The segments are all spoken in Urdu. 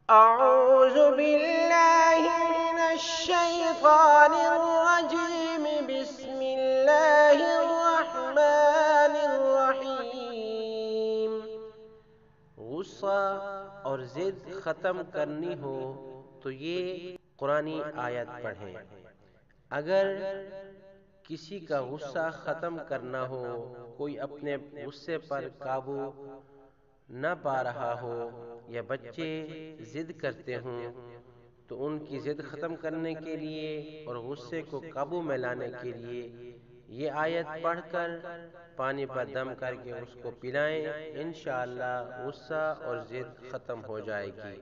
أعوذ بالله من الشيطان الرجيم بسم الله الرحمن الرحیم۔ غصہ اور ضد ختم کرنی ہو تو یہ قرآنی آیت پڑھیں۔ اگر کسی کا غصہ ختم کرنا ہو، کوئی اپنے غصے پر قابو نہ پا رہا ہو یا بچے ضد کرتے ہوں تو ان کی ضد ختم کرنے کے لیے اور غصے کو قابو میں لانے کے لیے یہ آیت پڑھ کر پانی پر دم کر کے اس کو پلائیں، انشاءاللہ غصہ اور ضد ختم ہو جائے گی۔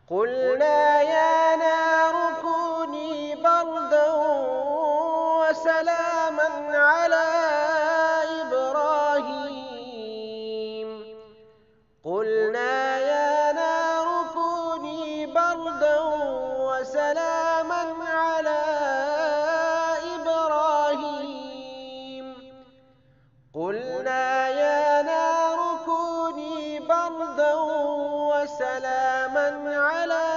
قُلْنَا يَا نَارُ كُونِي بَرْدًا وَسَلَامًا عَلَىٰ إِبْرَاهِيمَ قُلْنَا يَا نَارُ كُونِي بَرْدًا وَسَلَامًا عَلَىٰ إِبْرَاهِيمَ قُلْنَا يَا نَارُ كُونِي بَرْدًا وَسَلَامًا عَلَىٰ